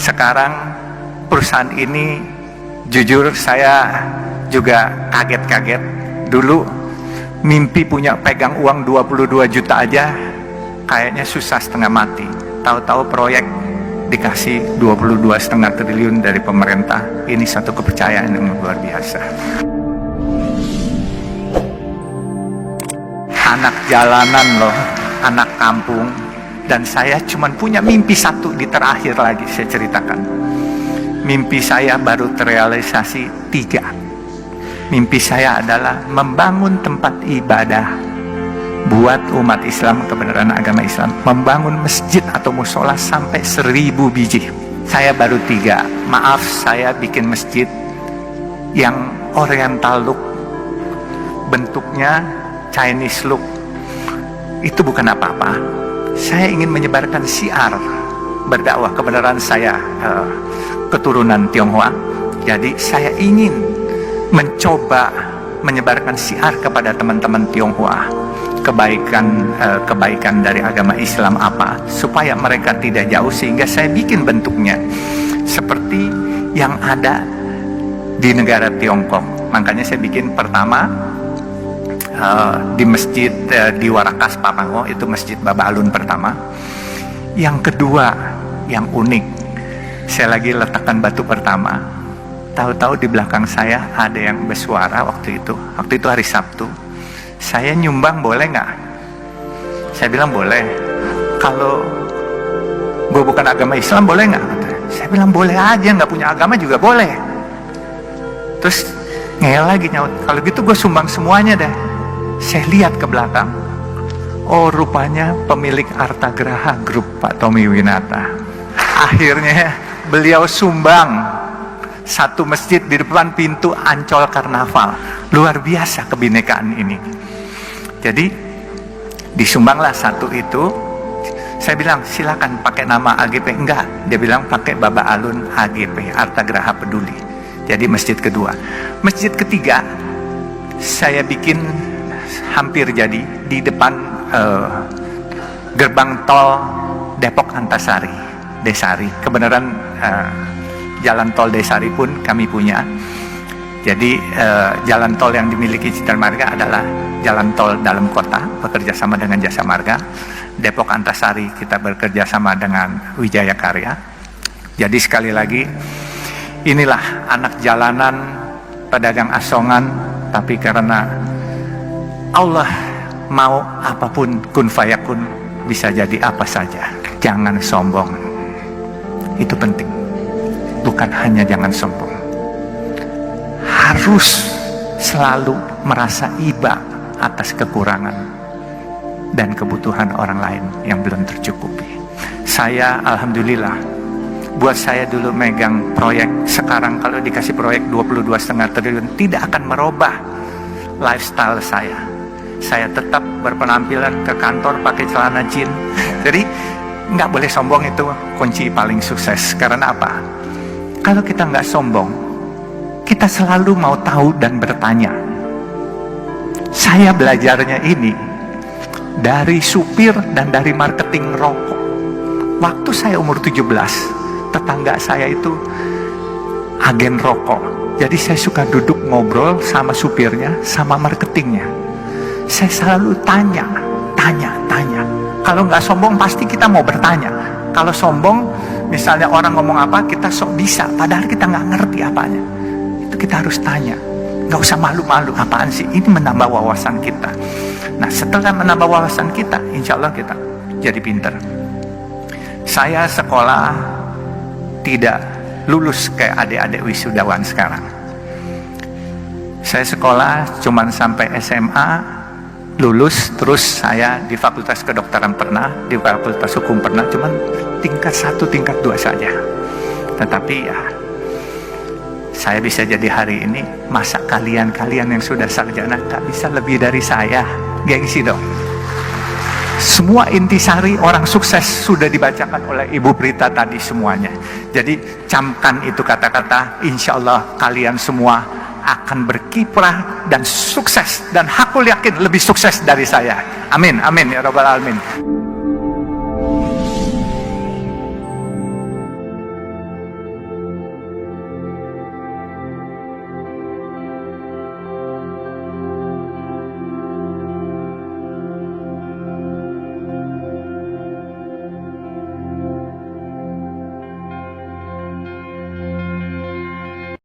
Sekarang perusahaan ini, jujur saya juga kaget-kaget. Dulu mimpi punya pegang uang 22 juta aja kayaknya susah setengah mati. Tahu-tahu proyek dikasih 22,5 triliun dari pemerintah. Ini satu kepercayaan yang luar biasa. Anak jalanan loh, anak kampung. Dan saya cuma punya mimpi satu di terakhir lagi saya ceritakan. Mimpi saya baru terrealisasi 3. Mimpi saya adalah membangun tempat ibadah buat umat Islam, kebenaran agama Islam. Membangun masjid atau musola sampai 1000 biji. Saya baru 3. Maaf, saya bikin masjid yang oriental look. Bentuknya Chinese look. Itu bukan apa-apa. Saya ingin menyebarkan syiar berdakwah, kebenaran saya keturunan Tionghoa. Jadi saya ingin mencoba menyebarkan syiar kepada teman-teman Tionghoa, kebaikan dari agama Islam apa, supaya mereka tidak jauh. Sehingga saya bikin bentuknya seperti yang ada di negara Tiongkok. Makanya saya bikin pertama di masjid di Warakas Papango, itu masjid Baba Alun pertama. Yang kedua yang unik, saya lagi letakkan batu pertama, tahu-tahu di belakang saya ada yang bersuara. Waktu itu hari Sabtu, saya nyumbang boleh nggak? Saya bilang boleh. Kalau gue bukan agama Islam boleh nggak? Saya bilang boleh aja, nggak punya agama juga boleh. Terus ngeyel lagi nyaut, kalau gitu gue sumbang semuanya deh. Saya lihat ke belakang, oh rupanya pemilik Artagraha Group, Pak Tommy Winata. Akhirnya beliau sumbang satu masjid di depan pintu Ancol Karnaval. Luar biasa kebinekaan ini. Jadi disumbanglah satu itu. Saya bilang silakan pakai nama AGP. Enggak, dia bilang pakai Baba Alun AGP, Artagraha Peduli. Jadi masjid kedua. Masjid ketiga saya bikin hampir jadi di depan gerbang tol Depok Antasari, Desari. Kebenaran jalan tol Desari pun kami punya. Jadi jalan tol yang dimiliki Citra Marga adalah jalan tol dalam kota, bekerja sama dengan Jasa Marga. Depok Antasari kita bekerja sama dengan Wijaya Karya. Jadi sekali lagi, inilah anak jalanan, pedagang asongan, tapi karena Allah mau apapun kun fayakun, bisa jadi apa saja. Jangan sombong. Itu penting. Bukan hanya jangan sombong. Harus selalu merasa iba atas kekurangan dan kebutuhan orang lain yang belum tercukupi. Saya alhamdulillah, buat saya dulu megang proyek, sekarang kalau dikasih proyek 22,5 triliun tidak akan merubah lifestyle saya. Saya tetap berpenampilan ke kantor pakai celana jeans. Jadi nggak boleh sombong, itu kunci paling sukses. Karena apa? Kalau kita nggak sombong, kita selalu mau tahu dan bertanya. Saya belajarnya ini dari supir dan dari marketing rokok. Waktu saya umur 17, tetangga saya itu agen rokok. Jadi saya suka duduk ngobrol sama supirnya, sama marketingnya. Saya selalu tanya. Kalau nggak sombong pasti kita mau bertanya. Kalau sombong, misalnya orang ngomong apa, kita sok bisa, padahal kita nggak ngerti apanya. Itu kita harus tanya. Nggak usah malu-malu, apaan sih? Ini menambah wawasan kita. Nah, setelah menambah wawasan kita, insya Allah kita jadi pinter. Saya sekolah tidak lulus kayak adik-adik wisudawan sekarang. Saya sekolah cuman sampai SMA, lulus, terus saya di Fakultas Kedokteran pernah, di Fakultas Hukum pernah, cuman tingkat 1, tingkat 2 saja. Tetapi ya, saya bisa jadi hari ini, masa kalian yang sudah sarjana gak bisa lebih dari saya? Gengsi dong. Semua intisari orang sukses sudah dibacakan oleh Ibu Prita tadi semuanya. Jadi camkan itu kata-kata, insya Allah kalian semua akan berkiprah dan sukses, dan hakul yakin lebih sukses dari saya. Amin, amin ya rabbal alamin.